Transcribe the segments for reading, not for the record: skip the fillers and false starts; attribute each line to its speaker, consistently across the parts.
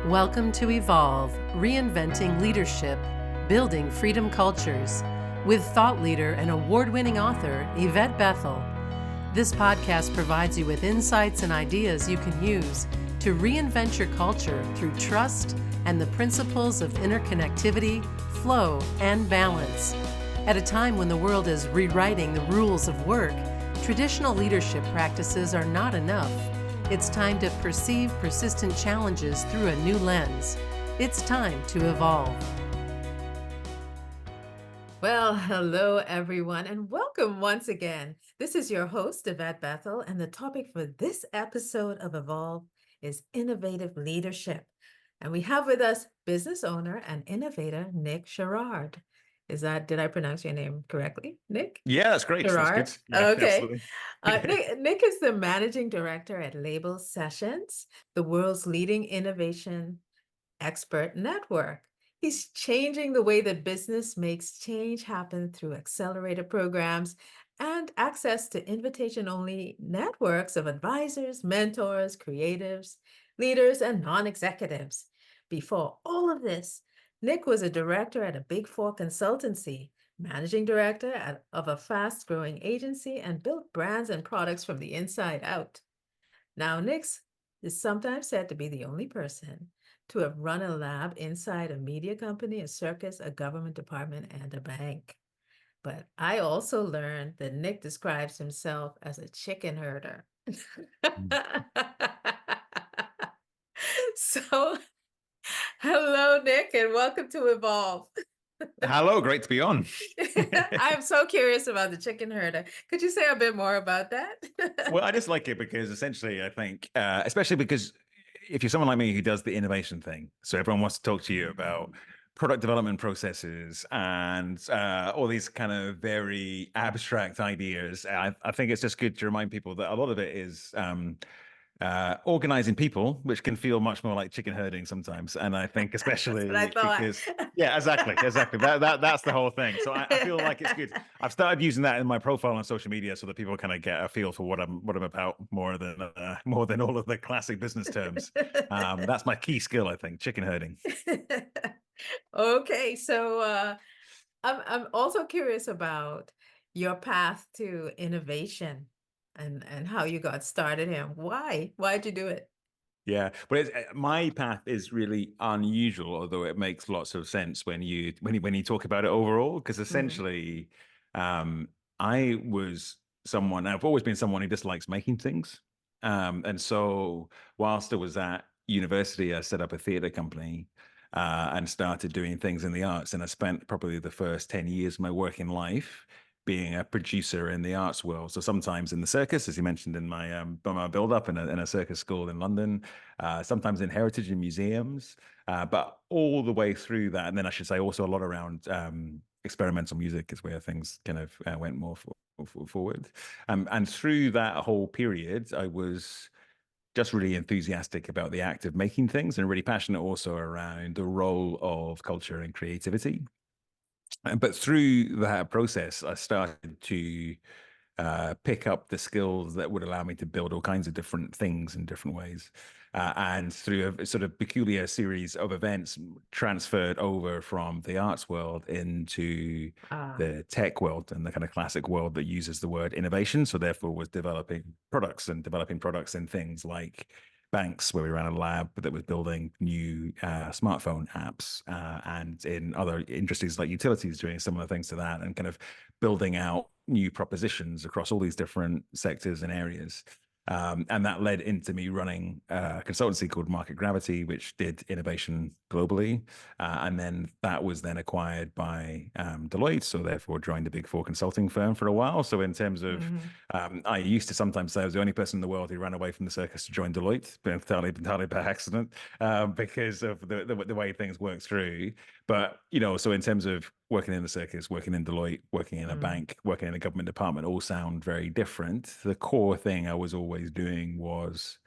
Speaker 1: Welcome to Evolve, Reinventing Leadership, Building Freedom Cultures, with thought leader and award-winning author Yvette Bethel. This podcast provides you with insights and ideas you can use to reinvent your culture through trust and the principles of interconnectivity, flow, and balance. At a time when the world is rewriting the rules of work, traditional leadership practices are not enough. It's time to perceive persistent challenges through a new lens. It's time to evolve. Well, hello everyone, and welcome once again. This is your host, Yvette Bethel, and the topic for this episode of Evolve is innovative leadership. And we have with us business owner and innovator, Nick Sherrard. Did I pronounce your name correctly, Nick?
Speaker 2: Yeah, that's great.
Speaker 1: Sherrard?
Speaker 2: That's good. Yeah,
Speaker 1: Okay.
Speaker 2: absolutely.
Speaker 1: Nick is the managing director at Label Sessions, the world's leading innovation expert network. He's changing the way that business makes change happen through accelerator programs and access to invitation-only networks of advisors, mentors, creatives, leaders, and non-executives. Before all of this, Nick was a director at a Big Four consultancy, managing director of a fast-growing agency, and built brands and products from the inside out. Now, Nick is sometimes said to be the only person to have run a lab inside a media company, a circus, a government department, and a bank. But I also learned that Nick describes himself as a chicken herder. So, hello, Nick, and welcome to Evolve.
Speaker 2: Hello, great to be on.
Speaker 1: I'm so curious about the chicken herder. Could you say a bit more about that?
Speaker 2: Well, I just like it because essentially I think, especially because if you're someone like me who does the innovation thing, so everyone wants to talk to you about product development processes and all these kind of very abstract ideas. I think it's just good to remind people that a lot of it is organizing people, which can feel much more like chicken herding sometimes. And I think especially because, yeah, exactly. That's the whole thing. So I feel like it's good. I've started using that in my profile on social media so that people kind of get a feel for what I'm about more than all of the classic business terms. That's my key skill, I think, chicken herding.
Speaker 1: Okay, so I'm also curious about your path to innovation and how you got started here. Why'd you do it?
Speaker 2: Yeah, but my path is really unusual, although it makes lots of sense when you talk about it overall. Because essentially, I was someone. I've always been someone who dislikes making things, and so whilst I was at university, I set up a theatre company and started doing things in the arts. And I spent probably the first 10 years of my working life being a producer in the arts world. So sometimes in the circus, as you mentioned in my build-up in a circus school in London, sometimes in heritage and museums, but all the way through that. And then I should say also a lot around experimental music is where things kind of went more forward. And through that whole period, I was just really enthusiastic about the act of making things and really passionate also around the role of culture and creativity. But through that process, I started to pick up the skills that would allow me to build all kinds of different things in different ways. And through a sort of peculiar series of events, transferred over from the arts world into the tech world and the kind of classic world that uses the word innovation. So therefore was developing products in things like banks, where we ran a lab that was building new smartphone apps, and in other industries like utilities, doing similar things to that, and kind of building out new propositions across all these different sectors and areas. And that led into me running a consultancy called Market Gravity, which did innovation globally. And then that was then acquired by Deloitte. So therefore joined the Big Four consulting firm for a while. So in terms of, I used to sometimes say I was the only person in the world who ran away from the circus to join Deloitte, but entirely by accident, because of the way things work through. But, so in terms of working in the circus, working in Deloitte, working in a bank, working in a government department, all sound very different. The core thing I was always doing was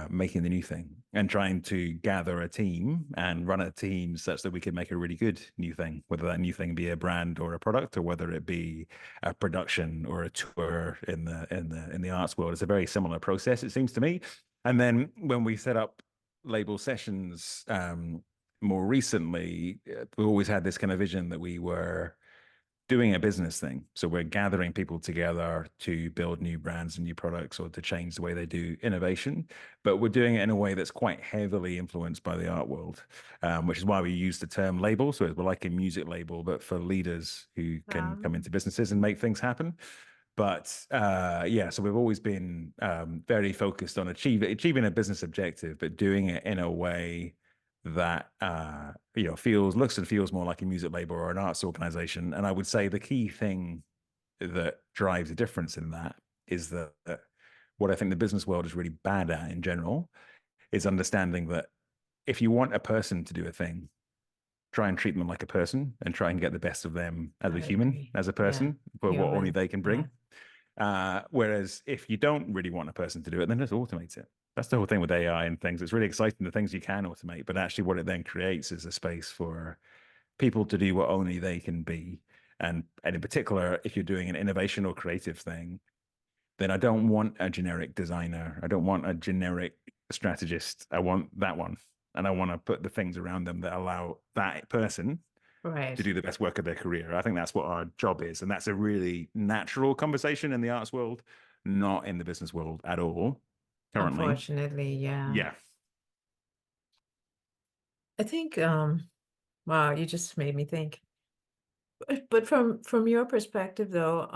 Speaker 2: making the new thing and trying to gather a team and run a team such that we could make a really good new thing, whether that new thing be a brand or a product, or whether it be a production or a tour in the arts world. It's a very similar process, it seems to me. And then when we set up label sessions more recently, we always had this kind of vision that we were doing a business thing. So we're gathering people together to build new brands and new products or to change the way they do innovation. But we're doing it in a way that's quite heavily influenced by the art world, which is why we use the term label. So we're like a music label, but for leaders who can come into businesses and make things happen. But yeah, so we've always been very focused on achieving a business objective, but doing it in a way that looks and feels more like a music label or an arts organization. And I would say the key thing that drives a difference in that is that what I think the business world is really bad at in general is understanding that if you want a person to do a thing, try and treat them like a person and try and get the best of them as
Speaker 1: I
Speaker 2: a human,
Speaker 1: agree.
Speaker 2: as a
Speaker 1: Yeah.
Speaker 2: person, for what only
Speaker 1: Human.
Speaker 2: they can
Speaker 1: Yeah.
Speaker 2: bring. Whereas if you don't really want a person to do it, then just automate it. That's the whole thing with AI and things. It's really exciting, the things you can automate, but actually what it then creates is a space for people to do what only they can be. And in particular, if you're doing an innovation or creative thing, then I don't want a generic designer. I don't want a generic strategist. I want that one. And I want to put the things around them that allow that person to
Speaker 1: Right.
Speaker 2: do the best work of their career. I think that's what our job is. And that's a really natural conversation in the arts world, not in the business world at all currently.
Speaker 1: Unfortunately, yeah.
Speaker 2: Yeah.
Speaker 1: I think, wow, you just made me think. But from your perspective though,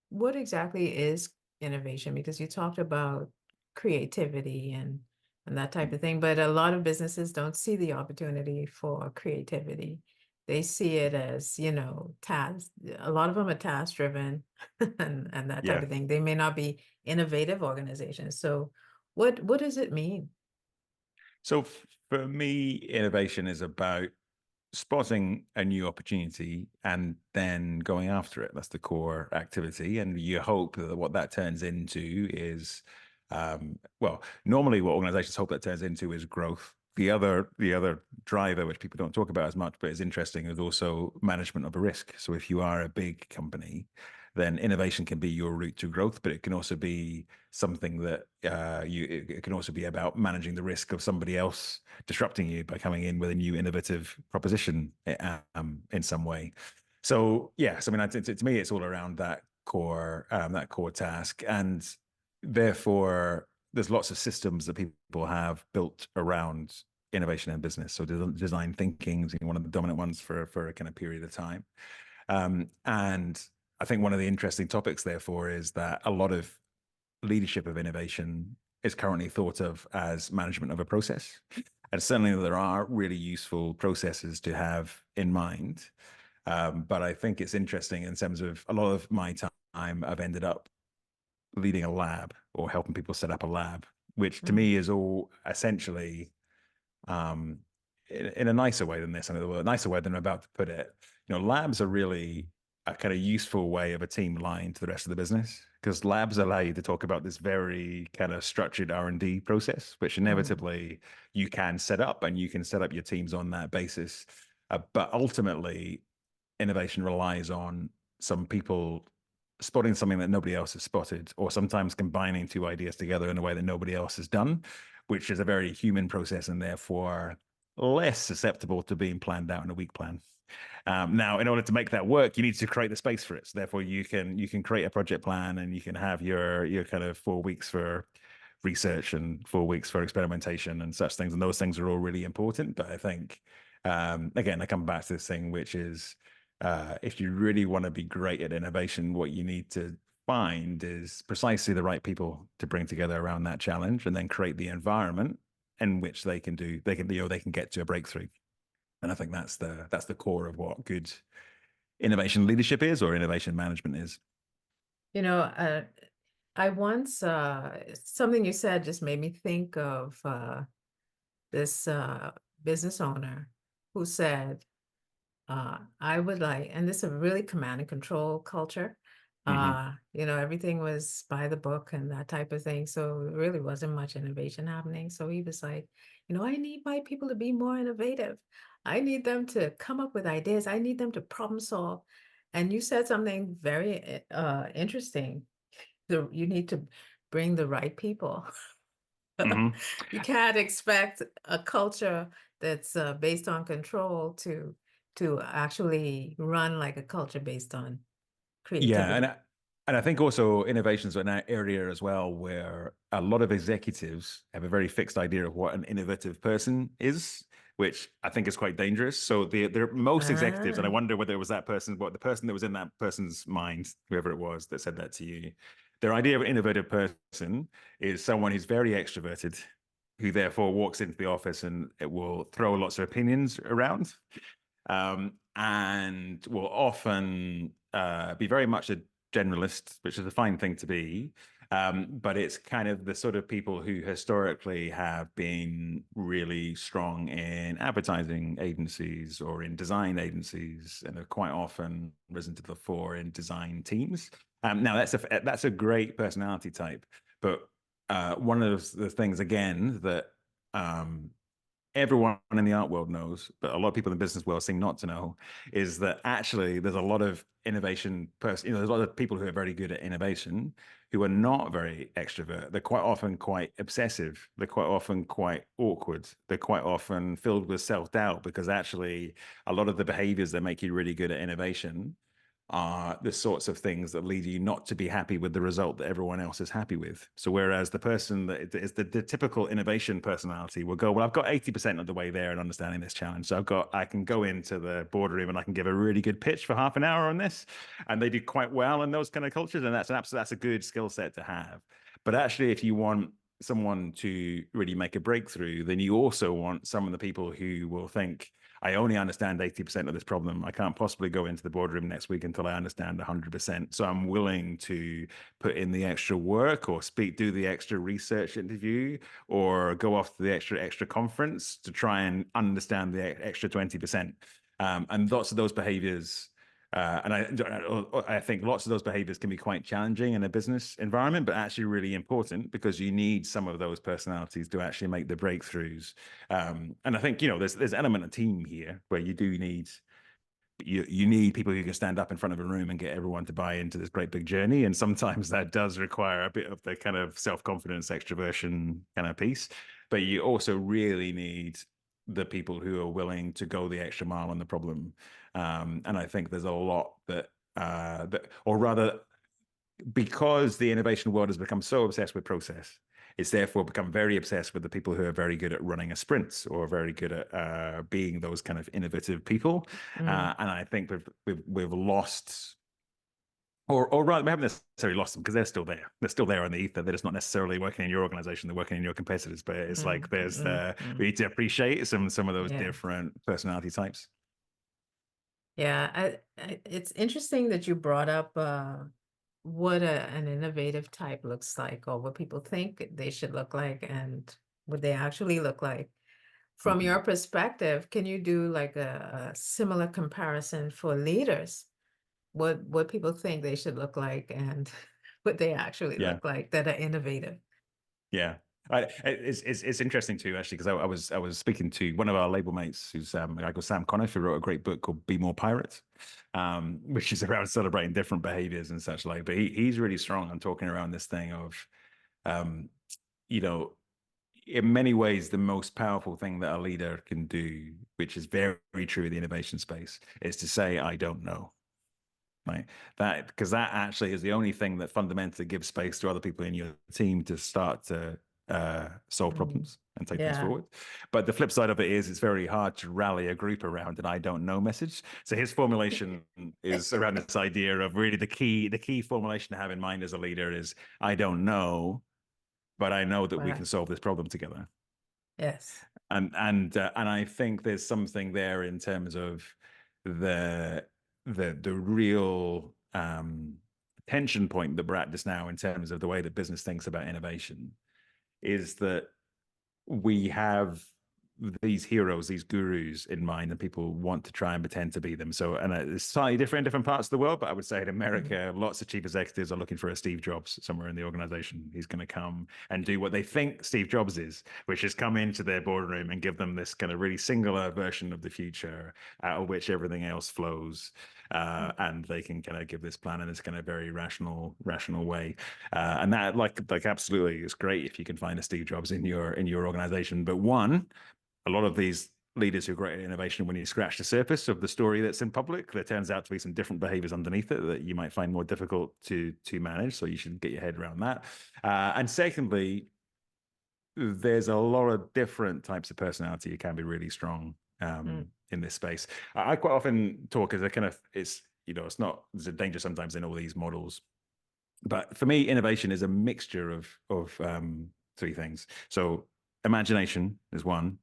Speaker 1: what exactly is innovation? Because you talked about creativity and that type of thing, but a lot of businesses don't see the opportunity for creativity. They see it as, task. A lot of them are task driven and that type
Speaker 2: Yeah.
Speaker 1: of thing. They may not be innovative organizations. So what does it mean?
Speaker 2: So for me, innovation is about spotting a new opportunity and then going after it. That's the core activity. And you hope that what that turns into is, normally what organizations hope that turns into is growth. The other driver, which people don't talk about as much, but is interesting, is also management of a risk. So if you are a big company, then innovation can be your route to growth, but it can also be something that it can also be about managing the risk of somebody else disrupting you by coming in with a new innovative proposition in some way. So yes, I mean, to me, it's all around that core task, and therefore, there's lots of systems that people have built around innovation in business. So design thinking is one of the dominant ones for a kind of period of time, and I think one of the interesting topics, therefore, is that a lot of leadership of innovation is currently thought of as management of a process. And certainly there are really useful processes to have in mind. But I think it's interesting in terms of a lot of my time, I've ended up leading a lab or helping people set up a lab, which to
Speaker 1: Mm,
Speaker 2: me is all essentially um, in a nicer way than this, a nicer way than I'm about to put it. Labs are really a kind of useful way of a team line to the rest of the business because labs allow you to talk about this very kind of structured R&D process, which
Speaker 1: mm,
Speaker 2: inevitably you can set up and you can set up your teams on that basis. But ultimately, innovation relies on some people spotting something that nobody else has spotted, or sometimes combining two ideas together in a way that nobody else has done, which is a very human process and therefore less susceptible to being planned out in a week plan. Now, in order to make that work, you need to create the space for it. So therefore, you can create a project plan and you can have your kind of 4 weeks for research and 4 weeks for experimentation and such things. And those things are all really important. But I think, again, I come back to this thing, which is if you really want to be great at innovation, what you need to find is precisely the right people to bring together around that challenge and then create the environment in which they can get to a breakthrough. And I think that's the core of what good innovation leadership is or innovation management is.
Speaker 1: You know, I once something you said just made me think of this business owner who said, I would like, and this is a really command and control culture.
Speaker 2: Hmm.
Speaker 1: Everything was by the book and that type of thing. So there really wasn't much innovation happening. So he was like, I need my people to be more innovative. I need them to come up with ideas. I need them to problem solve. And you said something very interesting. You need to bring the right people.
Speaker 2: Hmm.
Speaker 1: You can't expect a culture that's based on control to actually run like a culture based on
Speaker 2: Yeah,
Speaker 1: creativity.
Speaker 2: and I think also innovations are an area as well where a lot of executives have a very fixed idea of what an innovative person is, which I think is quite dangerous. So the most executives, and I
Speaker 1: Ah,
Speaker 2: wonder whether it was that person, what the person that was in that person's mind, whoever it was that said that to you, their idea of an innovative person is someone who's very extroverted, who therefore walks into the office and it will throw lots of opinions around, and will often be very much a generalist, which is a fine thing to be. But it's kind of the sort of people who historically have been really strong in advertising agencies or in design agencies, and have quite often risen to the fore in design teams. Now that's a great personality type, but one of the things again that um, everyone in the art world knows, but a lot of people in the business world seem not to know, is that actually there's a lot of there's a lot of people who are very good at innovation who are not very extrovert. They're quite often quite obsessive. They're quite often quite awkward. They're quite often filled with self-doubt because actually a lot of the behaviors that make you really good at innovation are the sorts of things that lead you not to be happy with the result that everyone else is happy with. So whereas the person that is the typical innovation personality will go, well, I've got 80% of the way there in understanding this challenge. So I can go into the boardroom and I can give a really good pitch for half an hour on this. And they do quite well in those kind of cultures. And that's a good skill set to have. But actually, if you want someone to really make a breakthrough, then you also want some of the people who will think, I only understand 80% of this problem. I can't possibly go into the boardroom next week until I understand 100%. So I'm willing to put in the extra work or do the extra research interview or go off to the extra conference to try and understand the extra 20%. And lots of those behaviors I think lots of those behaviors can be quite challenging in a business environment, but actually really important because you need some of those personalities to actually make the breakthroughs. And I think, there's an element of team here where you need people who can stand up in front of a room and get everyone to buy into this great big journey. And sometimes that does require a bit of the kind of self-confidence, extroversion kind of piece. But you also really need the people who are willing to go the extra mile on the problem. And I think there's a lot or rather, because the innovation world has become so obsessed with process, it's therefore become very obsessed with the people who are very good at running a sprint or very good at being those kind of innovative people.
Speaker 1: mm,
Speaker 2: And I think we've lost, or rather, we haven't necessarily lost them because they're still there. They're still there on the ether. They're just not necessarily working in your organization. They're working in your competitors. But it's like we need to appreciate some of those
Speaker 1: yeah.
Speaker 2: different personality types.
Speaker 1: Yeah, it's interesting that you brought up what an innovative type looks like, or what people think they should look like, and what they actually look like. From
Speaker 2: Mhm.
Speaker 1: your perspective, can you do like a similar comparison for leaders? What people think they should look like and what they actually
Speaker 2: Yeah.
Speaker 1: look like that are innovative?
Speaker 2: Yeah. It's interesting too, actually, because I was speaking to one of our label mates, who's a guy called Sam Conniff, who wrote a great book called "Be More Pirate," which is around celebrating different behaviors and such like. But he's really strong on talking around this thing of, um, you know, in many ways, the most powerful thing that a leader can do, which is very, very true in the innovation space, is to say, "I don't know." Right. Because that actually is the only thing that fundamentally gives space to other people in your team to start to solve
Speaker 1: Mm,
Speaker 2: problems and take things
Speaker 1: yeah.
Speaker 2: forward. But the flip side of it is it's very hard to rally a group around an I don't know message. So his formulation is around this idea of really the key formulation to have in mind as a leader is I don't know, but I know that we
Speaker 1: Wow.
Speaker 2: can solve this problem together.
Speaker 1: Yes.
Speaker 2: And I think there's something there in terms of the the real tension point that we're at just now in terms of the way that business thinks about innovation is that we have these heroes, these gurus in mind, and people want to try and pretend to be them. So, and it's slightly different in different parts of the world, but I would say in America, lots of chief executives are looking for a Steve Jobs somewhere in the organization. He's going to come and do what they think Steve Jobs is, which is come into their boardroom and give them this kind of really singular version of the future out of which everything else flows. And they can kind of give this plan in this kind of very rational way. And that like absolutely is great if you can find a Steve Jobs in your organization. But a lot of these leaders who are great at innovation, when you scratch the surface of the story that's in public, there turns out to be some different behaviors underneath it that you might find more difficult to manage. So you should get your head around that. And secondly, there's a lot of different types of personality. It can be really strong in this space. I quite often talk as a kind of, it's not, there's a danger sometimes in all these models. But for me, innovation is a mixture of three things. So imagination is one.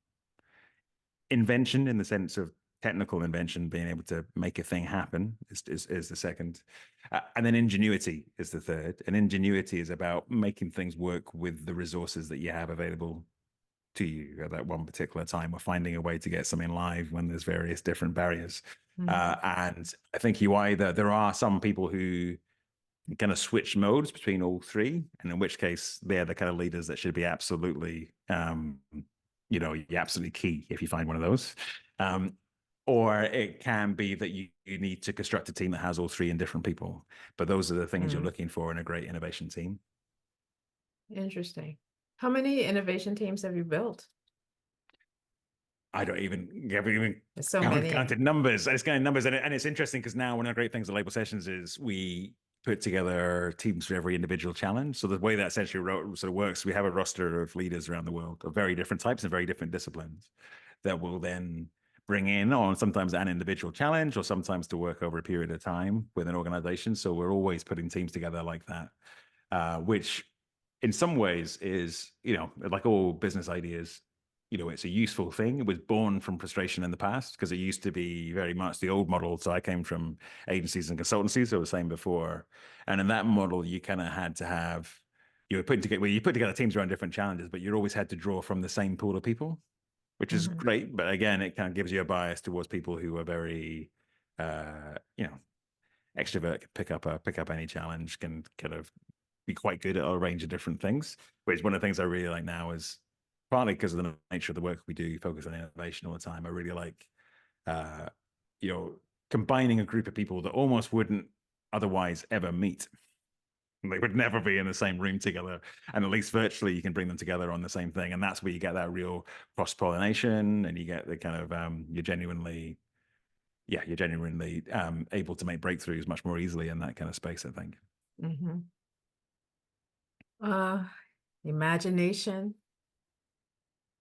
Speaker 2: Invention, in the sense of technical invention, being able to make a thing happen, is the second. And then ingenuity is the third. And ingenuity is about making things work with the resources that you have available to you at that one particular time, or finding a way to get something live when there's various different barriers. And I think there are some people who kind of switch modes between all three, and in which case they're the kind of leaders that should be absolutely you're absolutely key if you find one of those. Or it can be that you need to construct a team that has all three in different people. But those are the things you're looking for in a great innovation team.
Speaker 1: Interesting. How many innovation teams have you built?
Speaker 2: I haven't even
Speaker 1: So many.
Speaker 2: counted numbers. It's kind of numbers, and it's interesting because now one of the great things at Label Sessions is we put together teams for every individual challenge. So the way that essentially sort of works, we have a roster of leaders around the world of very different types and very different disciplines that will then bring in on sometimes an individual challenge, or sometimes to work over a period of time with an organization. So we're always putting teams together like that, which in some ways is, like all business ideas, it's a useful thing. It was born from frustration in the past because it used to be very much the old model. So I came from agencies and consultancies, I was saying before. And in that model, you kind of had to have, you put together teams around different challenges, but you always had to draw from the same pool of people, which is great. But again, it kind of gives you a bias towards people who are very, extrovert, pick up any challenge, can kind of be quite good at a range of different things. Which one of the things I really like now is, partly because of the nature of the work we do, focus on innovation all the time. I really like, combining a group of people that almost wouldn't otherwise ever meet. They would never be in the same room together, and at least virtually you can bring them together on the same thing, and that's where you get that real cross-pollination, and you get the kind of you're genuinely able to make breakthroughs much more easily in that kind of space, I think.
Speaker 1: Imagination,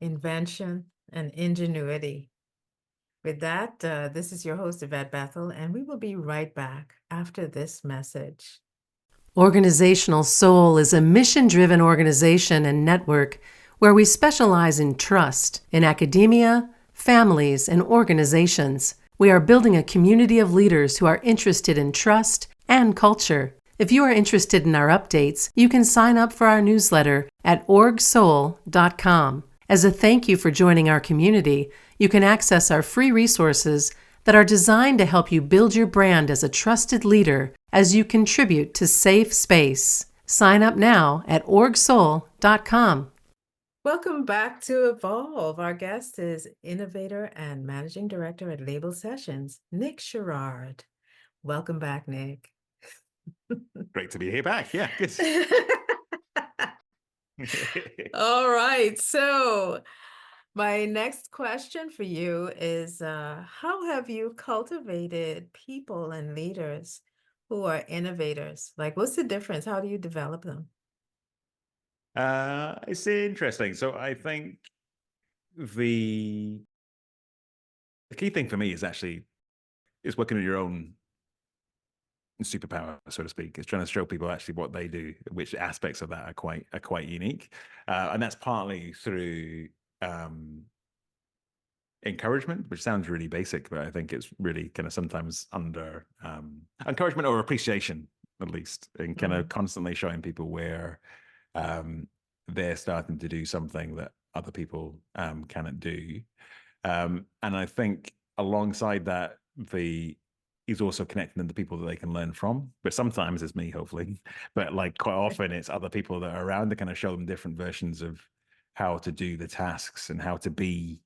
Speaker 1: invention, and ingenuity. With that, this is your host, Yvette Bethel, and we will be right back after this message.
Speaker 3: Organizational Soul is a mission-driven organization and network where we specialize in trust in academia, families, and organizations. We are building a community of leaders who are interested in trust and culture. If you are interested in our updates, you can sign up for our newsletter at orgsoul.com. As a thank you for joining our community, you can access our free resources that are designed to help you build your brand as a trusted leader as you contribute to safe space. Sign up now at orgsoul.com.
Speaker 1: Welcome back to Evolve. Our guest is innovator and managing director at Label Sessions, Nick Sherrard. Welcome back, Nick.
Speaker 2: Great to be here back. Yeah, good.
Speaker 1: All right. So my next question for you is, how have you cultivated people and leaders who are innovators? Like, what's the difference? How do you develop them?
Speaker 2: It's interesting. So I think the key thing for me is working on your own superpower, so to speak. Is trying to show people actually what they do, which aspects of that are quite unique, and that's partly through encouragement, which sounds really basic, but I think it's really kind of sometimes under encouragement or appreciation, at least, and kind of constantly showing people where they're starting to do something that other people cannot do. And I think alongside that, he's also connecting them to people that they can learn from. But sometimes it's me, hopefully. But like quite often it's other people that are around to kind of show them different versions of how to do the tasks and how to be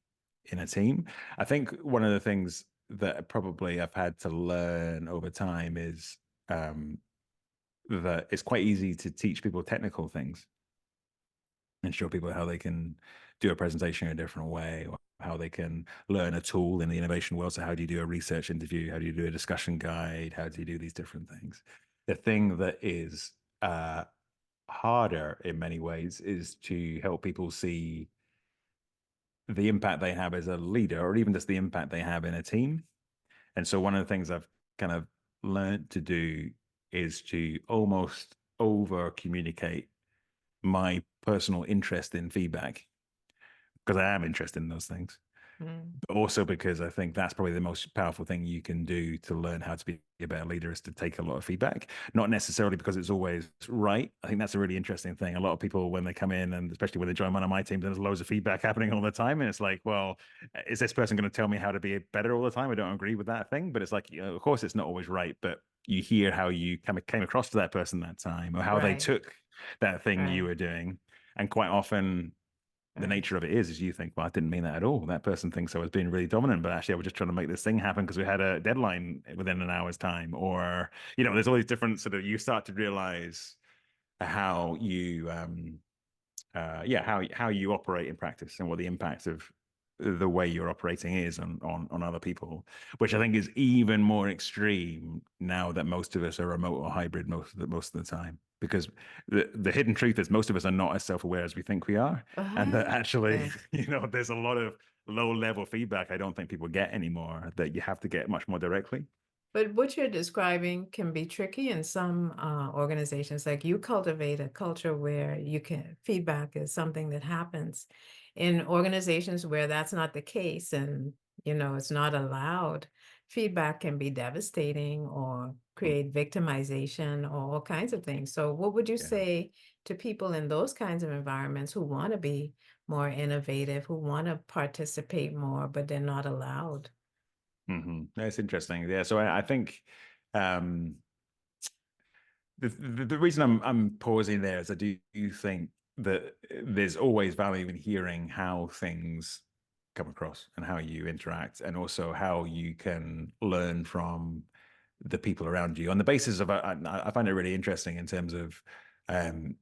Speaker 2: in a team. I think one of the things that probably I've had to learn over time is that it's quite easy to teach people technical things and show people how they can do a presentation in a different way, or how they can learn a tool in the innovation world. So how do you do a research interview? How do you do a discussion guide? How do you do these different things? The thing that is harder in many ways is to help people see the impact they have as a leader, or even just the impact they have in a team. And so one of the things I've kind of learned to do is to almost over communicate my personal interest in feedback, because I am interested in those things, but also because I think that's probably the most powerful thing you can do to learn how to be a better leader, is to take a lot of feedback, not necessarily because it's always right. I think that's a really interesting thing. A lot of people, when they come in, and especially when they join one of my teams, there's loads of feedback happening all the time. And it's like, well, is this person going to tell me how to be better all the time? I don't agree with that thing, but it's like, you know, of course it's not always right, but you hear how you came across to that person that time, or how they
Speaker 1: Right.
Speaker 2: took that thing you
Speaker 1: Right.
Speaker 2: were doing. And quite often the
Speaker 1: Right.
Speaker 2: nature of it is you think, well, I didn't mean that at all. That person thinks I was being really dominant, but actually I was just trying to make this thing happen because we had a deadline within an hour's time. Or, you know, there's all these different sort of, you start to realize how you, how you operate in practice, and what the impact of the way you're operating is on other people, which I think is even more extreme now that most of us are remote or hybrid most of the time. Because the hidden truth is most of us are not as self-aware as we think we are, and that actually,
Speaker 1: Yeah.
Speaker 2: you know, there's a lot of low-level feedback I don't think people get anymore, that you have to get much more directly.
Speaker 1: But what you're describing can be tricky in some organizations. Like, you cultivate a culture where you can feedback is something that happens. In organizations where that's not the case, and it's not allowed, feedback can be devastating or
Speaker 2: Mm,
Speaker 1: create victimization or all kinds of things. So what would you
Speaker 2: yeah.
Speaker 1: say to people in those kinds of environments who want to be more innovative, who want to participate more, but they're not allowed?
Speaker 2: That's interesting. Yeah. So I think um, the reason I'm pausing there is I do think that there's always value in hearing how things come across and how you interact, and also how you can learn from the people around you on the basis of, I find it really interesting in terms of, um,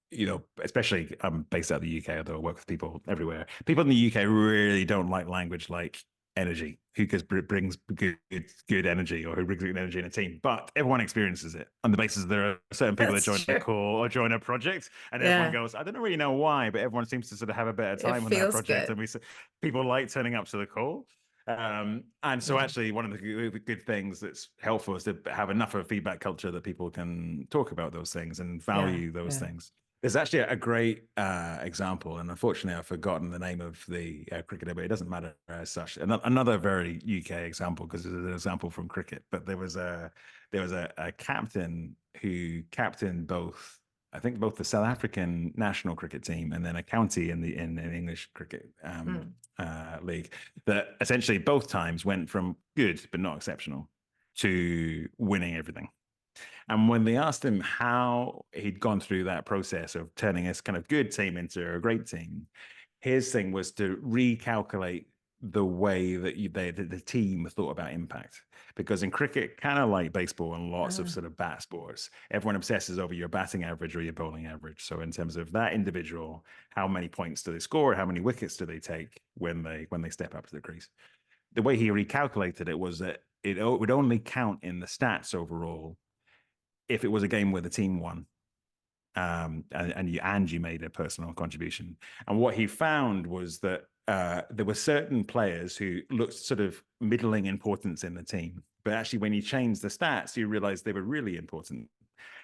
Speaker 2: you know, especially I'm based out of the UK, although I work with people everywhere. People in the UK really don't like language like energy, who brings good energy, or who brings good energy in a team. But everyone experiences it on the basis that there are certain people that
Speaker 1: That's
Speaker 2: join a
Speaker 1: true.
Speaker 2: call or join a project, and everyone
Speaker 1: Yeah,
Speaker 2: goes, I don't really know why, but everyone seems to sort of have a better
Speaker 1: it
Speaker 2: time on that
Speaker 1: feels
Speaker 2: project,
Speaker 1: good.
Speaker 2: and people like turning up to the call. And so
Speaker 1: Yeah,
Speaker 2: actually one of the good things that's helpful is to have enough of a feedback culture that people can talk about those things and
Speaker 1: yeah,
Speaker 2: value those
Speaker 1: yeah.
Speaker 2: things. There's actually a great example, and unfortunately I've forgotten the name of the cricketer, but it doesn't matter as such. Another very UK example, because it's an example from cricket, but there was a captain who captained both, I think, both the South African national cricket team and then a county in English cricket
Speaker 1: Mm.
Speaker 2: league, that essentially both times went from good but not exceptional to winning everything. And when they asked him how he'd gone through that process of turning this kind of good team into a great team, his thing was to recalculate the way that the team thought about impact. Because in cricket, kind of like baseball and lots of
Speaker 1: Ah,
Speaker 2: sort of bat sports, everyone obsesses over your batting average or your bowling average. So in terms of that individual, how many points do they score? How many wickets do they take when they step up to the crease? The way he recalculated it was that it would only count in the stats overall if it was a game where the team won, and you made a personal contribution. And what he found was that there were certain players who looked sort of middling importance in the team, but actually when you changed the stats, you realized they were really important.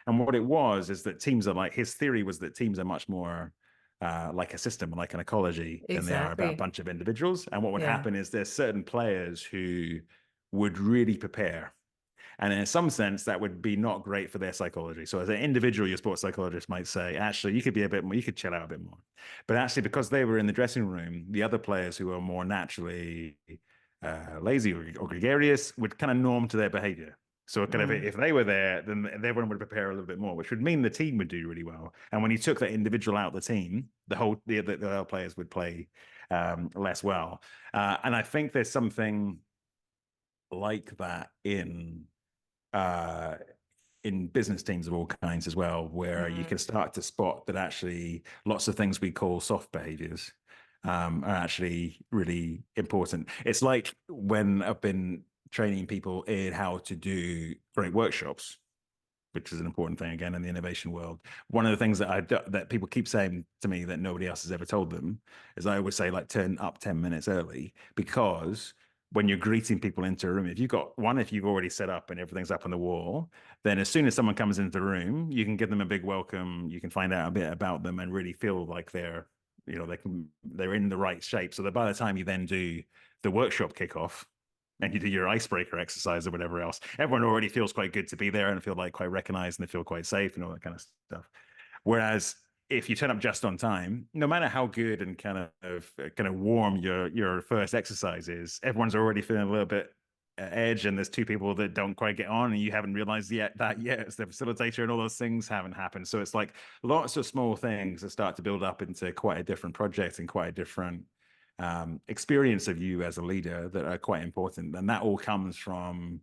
Speaker 2: And what it was is that teams are like, his theory was that teams are much more like a system, like an ecology, than they are about a
Speaker 1: exactly.
Speaker 2: bunch of individuals. And what would
Speaker 1: Yeah.
Speaker 2: happen is there's certain players who would really prepare, And in some sense, that would be not great for their psychology. So as an individual, your sports psychologist might say, actually, you could be a bit more, you could chill out a bit more. But actually, because they were in the dressing room, the other players who are more naturally lazy or gregarious would kind of norm to their behavior. So kind of if they were there, then everyone would prepare a little bit more, which would mean the team would do really well. And when you took that individual out of the team, the other players would play less well. And I think there's something like that in business teams of all kinds as well, where you can start to spot that actually lots of things we call soft behaviors are actually really important. It's like when I've been training people in how to do great workshops, which is an important thing again in the innovation world. One of the things that people keep saying to me that nobody else has ever told them is I always say, like, turn up 10 minutes early, because when you're greeting people into a room, if you've already set up and everything's up on the wall, then as soon as someone comes into the room, you can give them a big welcome, you can find out a bit about them and really feel like they're in the right shape, so that by the time you then do the workshop kickoff and you do your icebreaker exercise or whatever else, everyone already feels quite good to be there and feel like quite recognized, and they feel quite safe and all that kind of stuff. Whereas if you turn up just on time, no matter how good and kind of warm your first exercise is, everyone's already feeling a little bit edge, and there's two people that don't quite get on, and you haven't realized yet it's the facilitator, and all those things haven't happened. So it's like lots of small things that start to build up into quite a different project and quite a different experience of you as a leader that are quite important. And that all comes from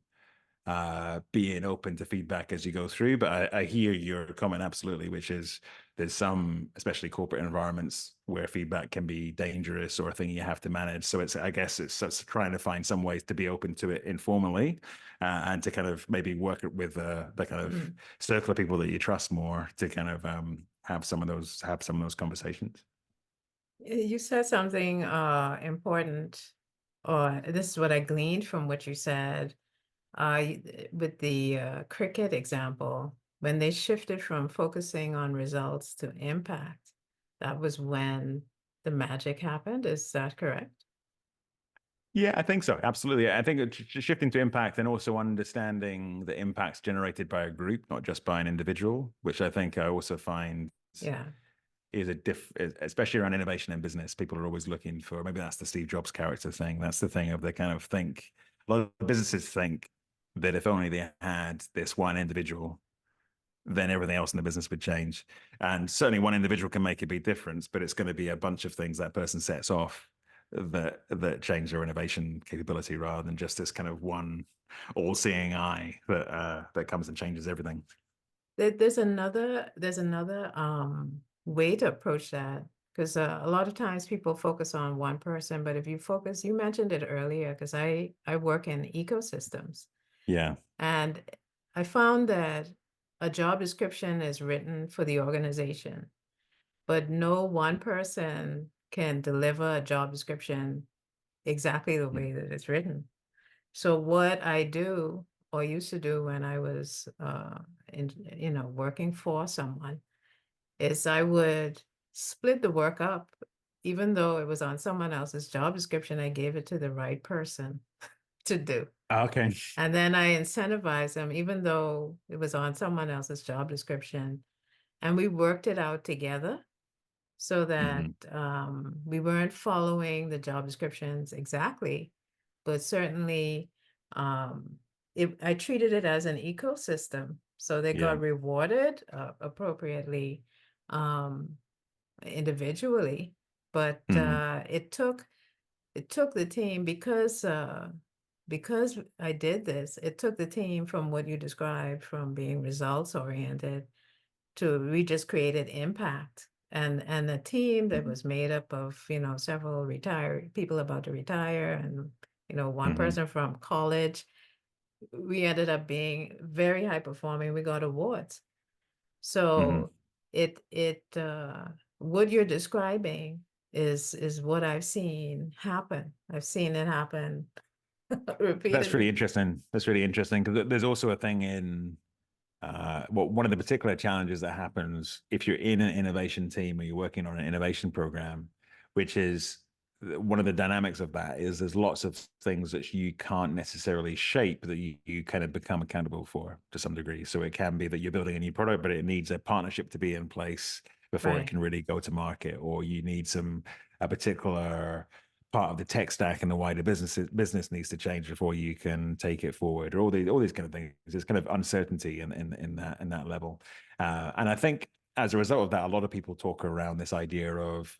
Speaker 2: being open to feedback as you go through. But I hear your comment absolutely, which is there's some, especially corporate environments, where feedback can be dangerous or a thing you have to manage. So I guess it's trying to find some ways to be open to it informally, and to kind of maybe work with the kind of circle of people that you trust more to kind of have some of those conversations.
Speaker 1: You said something important, or this is what I gleaned from what you said. With the cricket example, when they shifted from focusing on results to impact, that was when the magic happened. Is that correct?
Speaker 2: Yeah, I think so. Absolutely. I think shifting to impact, and also understanding the impacts generated by a group, not just by an individual, which I think I also find
Speaker 1: Yeah.
Speaker 2: is especially around innovation and business. People are always looking for, maybe that's the Steve Jobs character thing. That's the thing of they kind of think, a lot of businesses think that if only they had this one individual, then everything else in the business would change. And certainly one individual can make a big difference, but it's going to be a bunch of things that person sets off that change their innovation capability, rather than just this kind of one all-seeing eye that comes and changes everything.
Speaker 1: There's another way to approach that, because a lot of times people focus on one person, but if you focus, you mentioned it earlier, because I work in ecosystems.
Speaker 2: Yeah.
Speaker 1: And I found that a job description is written for the organization, but no one person can deliver a job description exactly the way that it's written. So what I do, or used to do when I was working for someone, is I would split the work up. Even though it was on someone else's job description, I gave it to the right person to do.
Speaker 2: Okay.
Speaker 1: And then I incentivize them, even though it was on someone else's job description. And we worked it out together, so that we weren't following the job descriptions exactly, but certainly I treated it as an ecosystem. So they got rewarded appropriately, individually, but it took the team, because I did this, it took the team from what you described, from being results oriented, to we just created impact. And a team that was made up of, several people about to retire, and, one person from college, we ended up being very high performing. We got awards. So what you're describing is what I've seen happen. I've seen it happen repeatedly.
Speaker 2: That's really interesting. That's really interesting, because there's also a thing in one of the particular challenges that happens if you're in an innovation team or you're working on an innovation program, which is one of the dynamics of that is there's lots of things that you can't necessarily shape that you kind of become accountable for to some degree. So it can be that you're building a new product, but it needs a partnership to be in place before it
Speaker 1: Right.
Speaker 2: can really go to market, or you need a particular part of the tech stack and the wider business needs to change before you can take it forward, or all these kind of things. There's kind of uncertainty in that level, and I think as a result of that, a lot of people talk around this idea of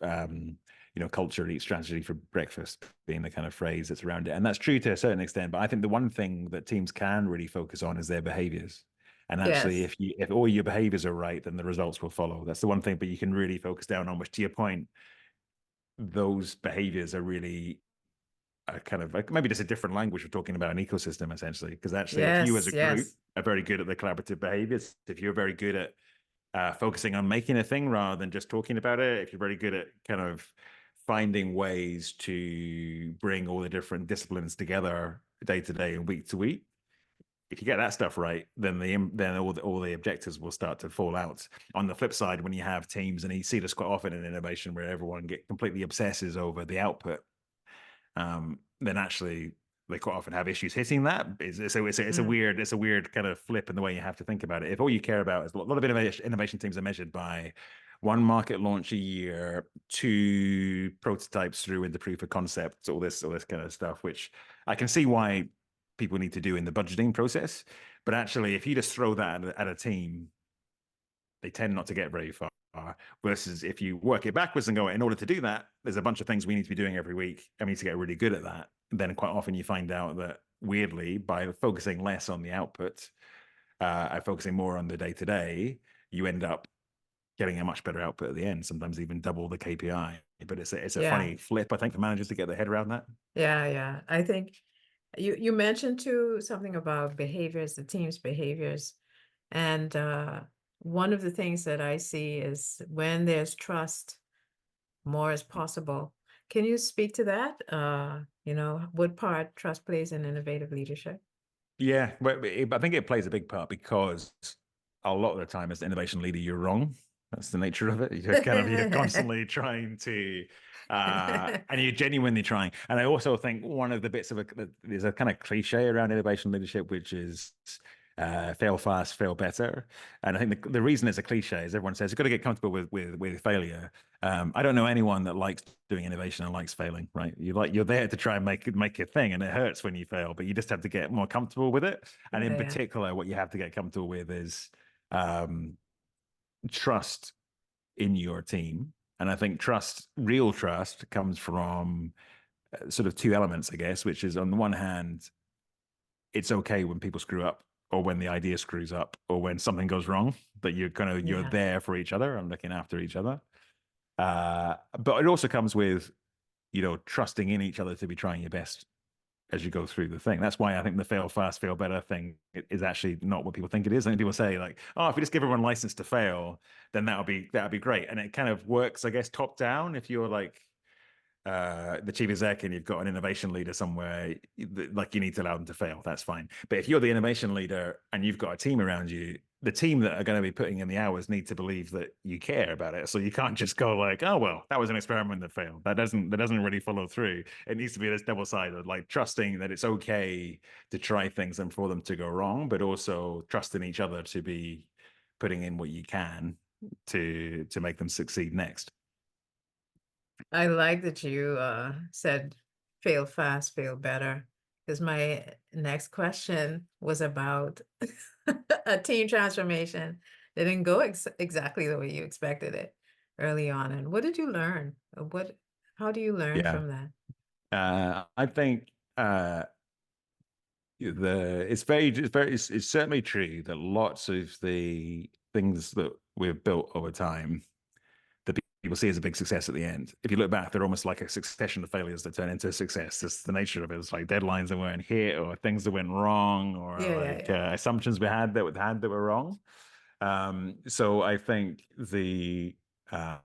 Speaker 2: culture eats strategy for breakfast being the kind of phrase that's around it. And that's true to a certain extent. But I think the one thing that teams can really focus on is their behaviors. And actually,
Speaker 1: Yes.
Speaker 2: if all your behaviors are right, then the results will follow. That's the one thing, but you can really focus down on, which to your point, those behaviors are really kind of like maybe just a different language. We're talking about an ecosystem essentially, because actually, if you as
Speaker 1: Yes.
Speaker 2: a group
Speaker 1: Yes.
Speaker 2: are very good at the collaborative behaviors, if you're very good at focusing on making a thing rather than just talking about it, if you're very good at kind of finding ways to bring all the different disciplines together day to day and week to week, if you get that stuff right, then all the objectives will start to fall out. On the flip side, when you have teams, and you see this quite often in innovation, where everyone get completely obsesses over the output, then actually they quite often have issues hitting that. It's a
Speaker 1: Mm.
Speaker 2: weird kind of flip in the way you have to think about it. If all you care about is a lot of innovation teams are measured by one market launch a year, two prototypes through into proof of concept, all this kind of stuff, which I can see why people need to do in the budgeting process. But actually, if you just throw that at a team, they tend not to get very far. Versus if you work it backwards and go, in order to do that, there's a bunch of things we need to be doing every week, and we need to get really good at that. And then quite often you find out that weirdly, by focusing less on the output and focusing more on the day to day, you end up getting a much better output at the end. Sometimes even double the KPI. But it's a
Speaker 1: Yeah.
Speaker 2: funny flip, I think, for managers to get their head around that.
Speaker 1: Yeah. Yeah. I think you mentioned too something about behaviors, the team's behaviors. And one of the things that I see is when there's trust, more is possible. Can you speak to that? What part trust plays in innovative leadership?
Speaker 2: Yeah, but I think it plays a big part because a lot of the time as an innovation leader, you're wrong. That's the nature of it. You're constantly trying to, and you're genuinely trying. And I also think one of the bits of there's a kind of cliche around innovation leadership, which is fail fast, fail better. And I think the reason it's a cliche is everyone says you've got to get comfortable with failure. I don't know anyone that likes doing innovation and likes failing, right? You're there to try and make a thing, and it hurts when you fail, but you just have to get more comfortable with it. And in
Speaker 1: Yeah.
Speaker 2: particular, what you have to get comfortable with is trust in your team. And I think real trust, comes from sort of two elements, I guess, which is on the one hand, it's okay when people screw up, or when the idea screws up, or when something goes wrong, that you're
Speaker 1: Yeah.
Speaker 2: there for each other and looking after each other. But it also comes with, trusting in each other to be trying your best as you go through the thing. That's why I think the fail fast, fail better thing is actually not what people think it is. I think people say like, oh, if we just give everyone license to fail, then that'll be great. And it kind of works, I guess, top down. If you're like the chief exec and you've got an innovation leader somewhere, like you need to allow them to fail. That's fine. But if you're the innovation leader and you've got a team around you, the team that are going to be putting in the hours need to believe that you care about it. So you can't just go like, oh, well, that was an experiment that failed. That doesn't really follow through. It needs to be this double sided, like trusting that it's okay to try things and for them to go wrong, but also trusting each other to be putting in what you can to make them succeed next.
Speaker 1: I like that you said fail fast, fail better, because my next question was about a team transformation that didn't go exactly the way you expected it early on. And what did you learn? How do you learn
Speaker 2: Yeah.
Speaker 1: from that?
Speaker 2: I think it's certainly true that lots of the things that we've built over time that people see as a big success at the end, if you look back, they're almost like a succession of failures that turn into success. That's the nature of it. It's like deadlines that weren't hit, or things that went wrong, or
Speaker 1: Yeah,
Speaker 2: like
Speaker 1: yeah,
Speaker 2: assumptions we had that were wrong. So I think I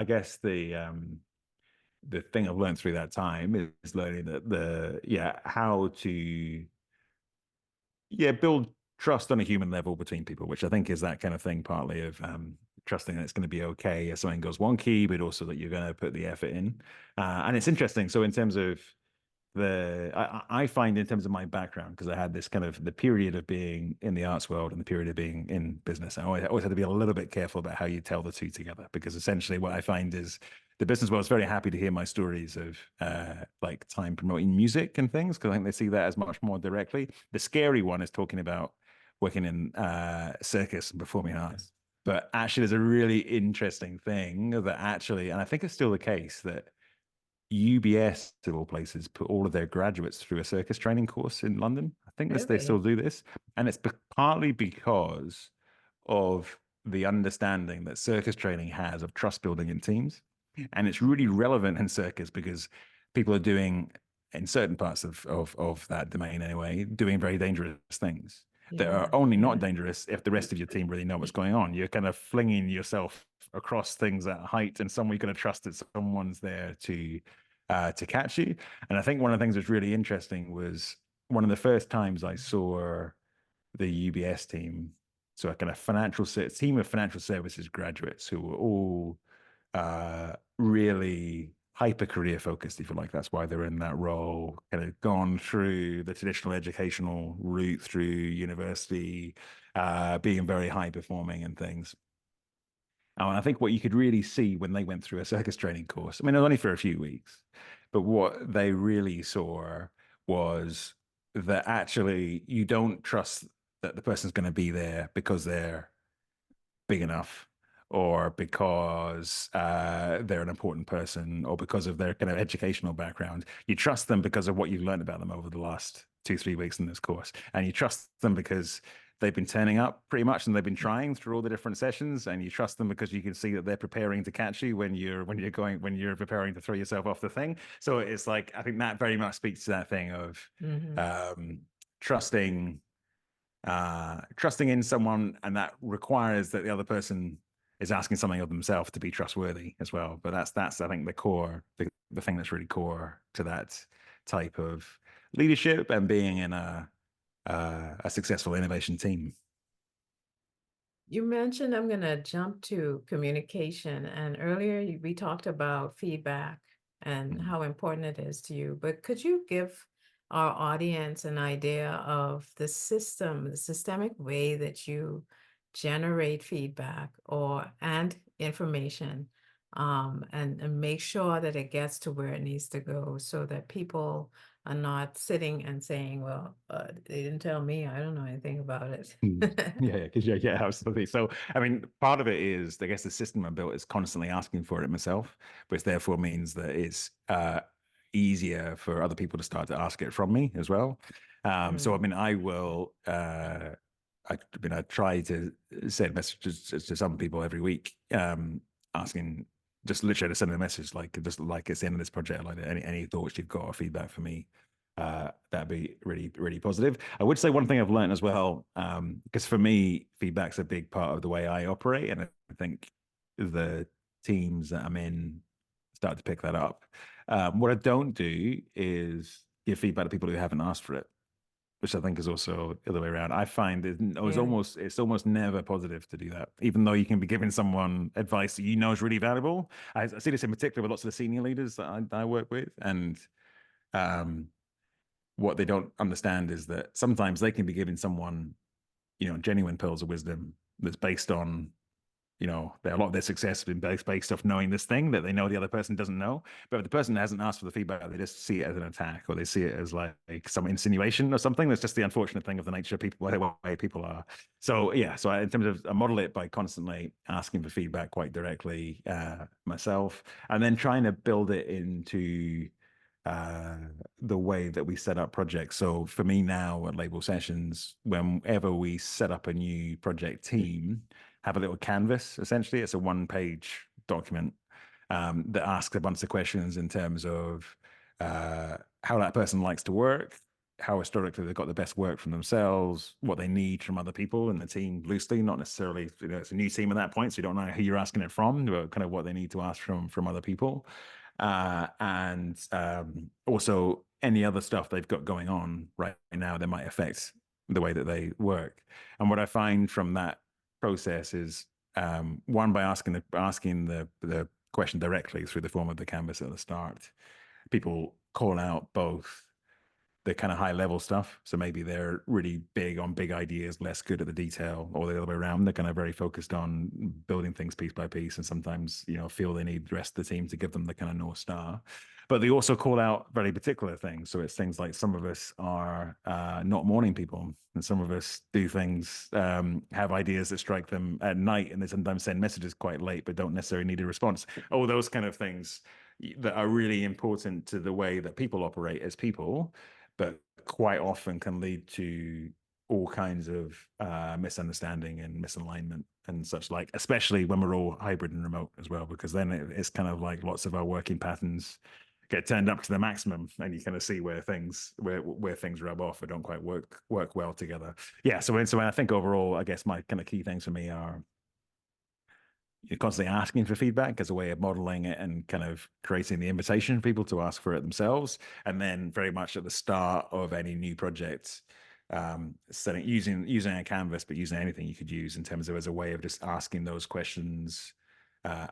Speaker 2: guess the thing I've learned through that time is learning that how to build trust on a human level between people, which I think is that kind of thing partly of trusting that it's going to be okay if something goes wonky, but also that you're going to put the effort in. And it's interesting. So in terms of I find in terms of my background, because I had this kind of the period of being in the arts world and the period of being in business, I always had to be a little bit careful about how you tell the two together, because essentially what I find is the business world is very happy to hear my stories of like time promoting music and things, because I think they see that as much more directly. The scary one is talking about working in circus and performing arts. But actually, there's a really interesting thing that actually, and I think it's still the case, that UBS, of all places, put all of their graduates through a circus training course in London. I think they still
Speaker 1: Really?
Speaker 2: do this. And it's partly because of the understanding that circus training has of trust building in teams. And it's really relevant in circus because people are doing, in certain parts of that domain anyway, doing very dangerous things that are
Speaker 1: Yeah,
Speaker 2: only not
Speaker 1: yeah.
Speaker 2: dangerous if the rest of your team really know what's going on. You're kind of flinging yourself across things at height, and somewhere you're going to trust that someone's there to catch you. And I think one of the things that's really interesting was one of the first times I saw the UBS team, so a kind of team of financial services graduates who were all really hyper career focused, if you like. That's why they're in that role, kind of gone through the traditional educational route through university, being very high performing and things. And I think what you could really see when they went through a circus training course, I mean, it was only for a few weeks, but what they really saw was that actually you don't trust that the person's going to be there because they're big enough, or because they're an important person, or because of their kind of educational background. You trust them because of what you've learned about them over the last 2-3 weeks in this course. And you trust them because they've been turning up pretty much, and they've been trying through all the different sessions, and you trust them because you can see that they're preparing to catch you when you're preparing to throw yourself off the thing. So it's like, I think that very much speaks to that thing of
Speaker 1: Mm-hmm.
Speaker 2: trusting trusting in someone, and that requires that the other person is asking something of themselves to be trustworthy as well. But that's I think the thing that's really core to that type of leadership and being in a successful innovation team.
Speaker 1: You mentioned, I'm going to jump to communication. And earlier we talked about feedback and how important it is to you. But could you give our audience an idea of the systemic way that you generate feedback and information, and make sure that it gets to where it needs to go, so that people are not sitting and saying, well, they didn't tell me, I don't know anything about it.
Speaker 2: Yeah, absolutely. So, I mean, part of it is, I guess, the system I built is constantly asking for it myself, which therefore means that it's easier for other people to start to ask it from me as well. So, I mean, I try to send messages to some people every week, asking, just literally to send a message just like it's the end of this project, like any thoughts you've got or feedback for me. That'd be really, really positive. I would say one thing I've learned as well, because for me, feedback's a big part of the way I operate, and I think the teams that I'm in start to pick that up. What I don't do is give feedback to people who haven't asked for it, which I think is also the other way around. I find it's almost never positive to do that, even though you can be giving someone advice that you know is really valuable. I see this in particular with lots of the senior leaders that I work with, and what they don't understand is that sometimes they can be giving someone, genuine pearls of wisdom that's based on, a lot of their success has been based off knowing this thing that they know the other person doesn't know. But if the person hasn't asked for the feedback, they just see it as an attack, or they see it as like some insinuation or something. That's just the unfortunate thing of the nature of people, the way people are. So yeah, so in terms of, I model it by constantly asking for feedback quite directly myself, and then trying to build it into the way that we set up projects. So for me now at Label Sessions, whenever we set up a new project team, have a little canvas. Essentially, it's a one-page document that asks a bunch of questions in terms of how that person likes to work, how historically they've got the best work from themselves, what they need from other people in the team loosely, not necessarily, it's a new team at that point, so you don't know who you're asking it from, but kind of what they need to ask from other people. And also any other stuff they've got going on right now that might affect the way that they work. And what I find from that process is one by asking the question directly through the form of the canvas at the start. People call out both the kind of high level stuff. So maybe they're really big on big ideas, less good at the detail, or the other way around. They're kind of very focused on building things piece by piece, and sometimes, feel they need the rest of the team to give them the kind of North Star. But they also call out very particular things. So it's things like some of us are not morning people, and some of us do things, have ideas that strike them at night, and they sometimes send messages quite late, but don't necessarily need a response. All those kind of things that are really important to the way that people operate as people, but quite often can lead to all kinds of misunderstanding and misalignment and such like, especially when we're all hybrid and remote as well, because then it's kind of like lots of our working patterns get turned up to the maximum, and you kind of see where things rub off or don't quite work well together. Yeah. So when I think overall, I guess my kind of key things for me are you're constantly asking for feedback as a way of modeling it and kind of creating the invitation for people to ask for it themselves. And then very much at the start of any new project, using a canvas, but using anything you could use in terms of as a way of just asking those questions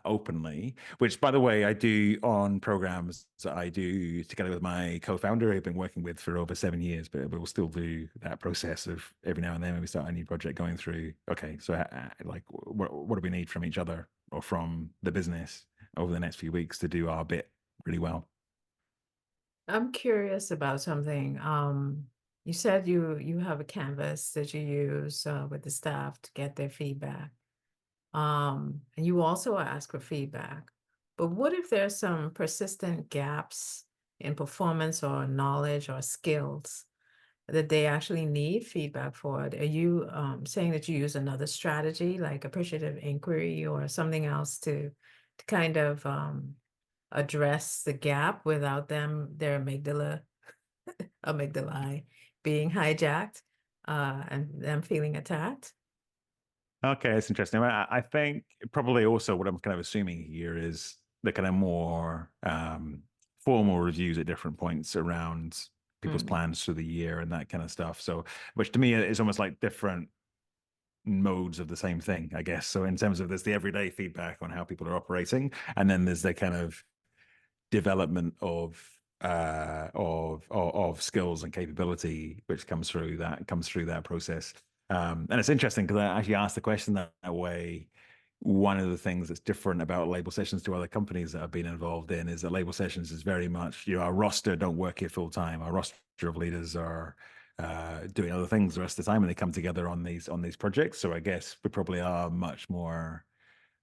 Speaker 2: openly, which, by the way, I do on programs that I do together with my co-founder I've been working with for over 7 years, but we'll still do that process of every now and then when we start a new project going through, okay, so like what do we need from each other or from the business over the next few weeks to do our bit really well.
Speaker 1: I'm curious about something. You said you have a canvas that you use with the staff to get their feedback. And you also ask for feedback. But what if there's some persistent gaps in performance or knowledge or skills that they actually need feedback for? Are you saying that you use another strategy like appreciative inquiry or something else to kind of address the gap without their amygdala being hijacked and them feeling attacked?
Speaker 2: Okay, that's interesting. I think probably also what I'm kind of assuming here is the kind of more formal reviews at different points around people's plans for the year and that kind of stuff. So, which to me is almost like different modes of the same thing, I guess. So in terms of there's the everyday feedback on how people are operating, and then there's the kind of development of skills and capability which comes through that process. And it's interesting because I actually asked the question that way. One of the things that's different about Label Sessions to other companies that I've been involved in is that Label Sessions is very much, our roster don't work here full time. Our roster of leaders are doing other things the rest of the time, and they come together on these projects. So I guess we probably are much more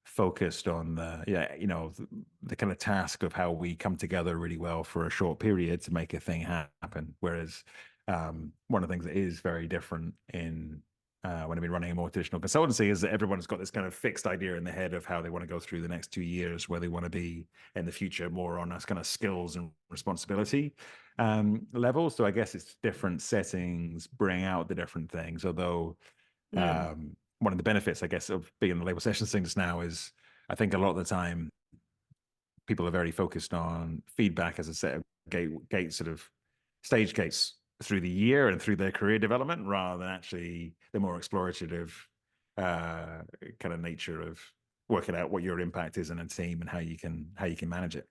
Speaker 2: focused on the kind of task of how we come together really well for a short period to make a thing happen. Whereas one of the things that is very different in when I've been running a more traditional consultancy is that everyone's got this kind of fixed idea in their head of how they want to go through the next 2 years, where they want to be in the future, more on us kind of skills and responsibility level. So I guess it's different settings bring out the different things. Although one of the benefits, I guess, of being in the Label Sessions thing just now is I think a lot of the time people are very focused on feedback as a set of stage gates through the year and through their career development, rather than actually the more explorative kind of nature of working out what your impact is in a team and how you can manage it.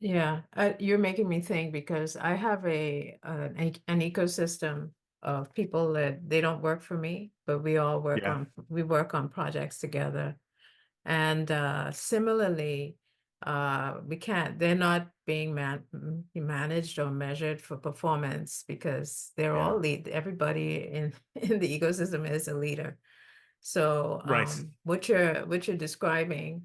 Speaker 1: Yeah, you're making me think because I have an ecosystem of people that they don't work for me, but we all work on projects together. And similarly, they're not being managed or measured for performance because they're all everybody in the ecosystem is a leader. So what you're describing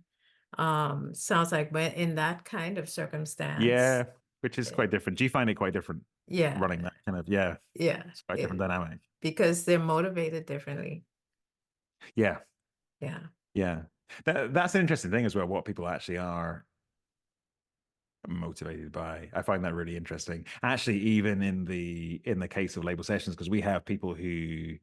Speaker 1: sounds like when in that kind of circumstance.
Speaker 2: Which is quite different. Do you find it quite different running that kind of it's quite different dynamic
Speaker 1: because they're motivated differently.
Speaker 2: Yeah
Speaker 1: That's
Speaker 2: an interesting thing as well, what people actually are motivated by. I find that really interesting, actually, even in the case of Label Sessions, because we have people who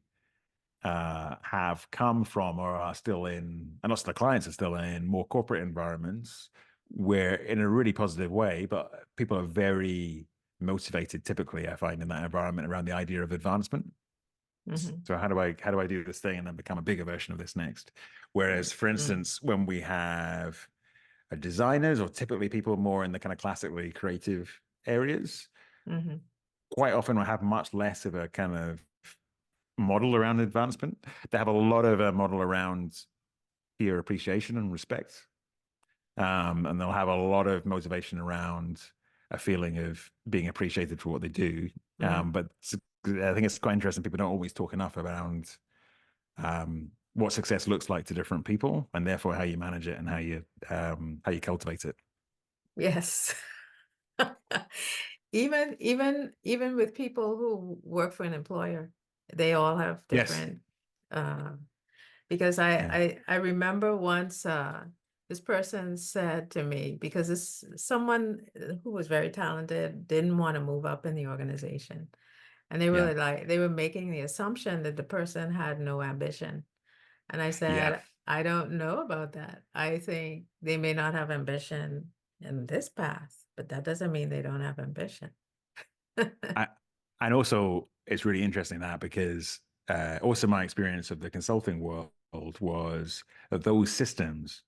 Speaker 2: have come from or are still in, and lots of the clients are still in more corporate environments where, in a really positive way, but people are very motivated typically, I find, in that environment around the idea of advancement. So how do I do this thing and then become a bigger version of this next? Whereas, for instance, when we have designers or typically people more in the kind of classically creative areas, quite often will have much less of a kind of model around advancement. They have a lot of a model around peer appreciation and respect. And they'll have a lot of motivation around a feeling of being appreciated for what they do. But I think it's quite interesting. People don't always talk enough around what success looks like to different people, and therefore how you manage it and how you cultivate it.
Speaker 1: Yes. Even with people who work for an employer, they all have
Speaker 2: Yes.
Speaker 1: different. Because I remember once this person said to me, because someone who was very talented didn't want to move up in the organization, and they were they were making the assumption that the person had no ambition. And I said, I don't know about that. I think they may not have ambition in this path, but that doesn't mean they don't have ambition.
Speaker 2: And also, it's really interesting that because also my experience of the consulting world was that those systems,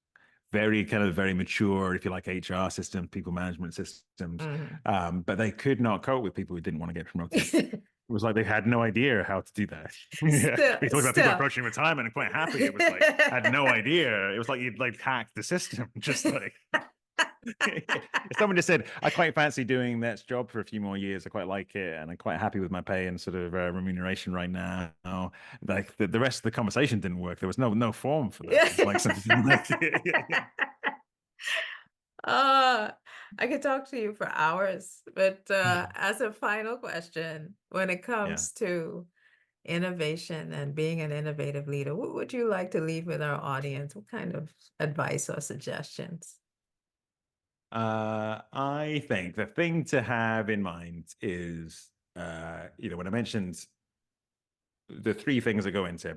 Speaker 2: very mature, if you like, HR systems, people management systems, but they could not cope with people who didn't want to get promoted. It was like they had no idea how to do that. We talked about people approaching retirement and quite happy. It was like, had no idea. It was like you'd like hacked the system, just like. If someone just said, I quite fancy doing that job for a few more years, I quite like it, and I'm quite happy with my pay and sort of remuneration right now. Like the rest of the conversation didn't work. There was no form for that. Like something like,
Speaker 1: I could talk to you for hours, but as a final question, when it comes to innovation and being an innovative leader, what would you like to leave with our audience? What kind of advice or suggestions?
Speaker 2: I think the thing to have in mind is, when I mentioned the three things that go into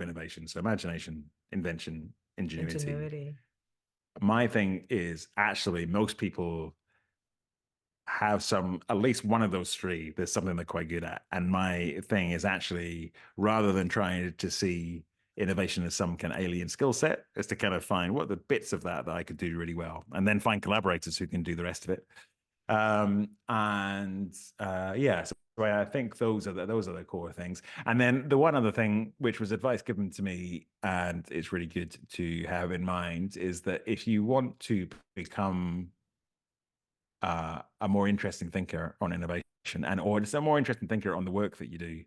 Speaker 2: innovation, so imagination, invention, ingenuity. My thing is actually most people have at least one of those three. There's something they're quite good at. And my thing is actually, rather than trying to see innovation as some kind of alien skill set, is to kind of find what are the bits of that I could do really well, and then find collaborators who can do the rest of it. So I think those are the core things. And then the one other thing, which was advice given to me, and it's really good to have in mind, is that if you want to become a more interesting thinker on innovation, or just a more interesting thinker on the work that you do,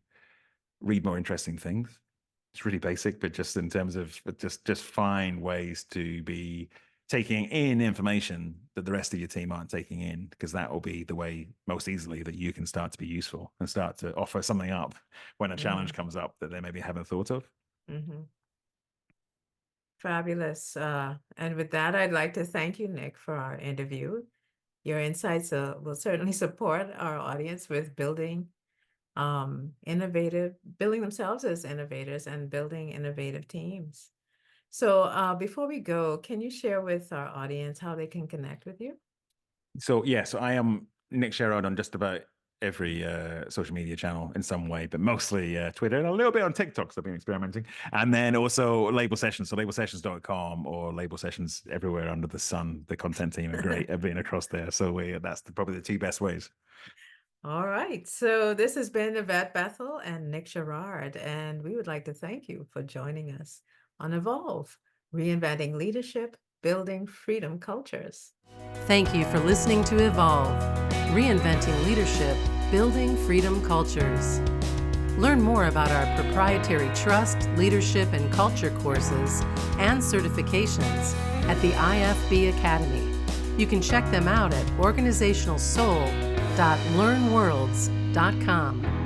Speaker 2: read more interesting things. It's really basic, but just in terms of just find ways to be taking in information that the rest of your team aren't taking in, because that will be the way most easily that you can start to be useful and start to offer something up when a challenge comes up that they maybe haven't thought of.
Speaker 1: Fabulous. And with that, I'd like to thank you, Nick, for our interview. Your insights will certainly support our audience with building themselves as innovators and building innovative teams. So before we go, can you share with our audience how they can connect with you?
Speaker 2: So I am Nick Sherrard on just about every social media channel in some way, but mostly Twitter and a little bit on TikTok, so I've been experimenting. And then also Label Sessions, so labelsessions.com or Label Sessions everywhere under the sun. The content team are great at being across there. So that's probably the two best ways.
Speaker 1: All right. So this has been Yvette Bethel and Nick Sherrard, and we would like to thank you for joining us on Evolve, Reinventing Leadership, Building Freedom Cultures.
Speaker 3: Thank you for listening to Evolve, Reinventing Leadership, Building Freedom Cultures. Learn more about our proprietary trust, leadership, and culture courses and certifications at the IFB Academy. You can check them out at organizationalsoul.learnworlds.com.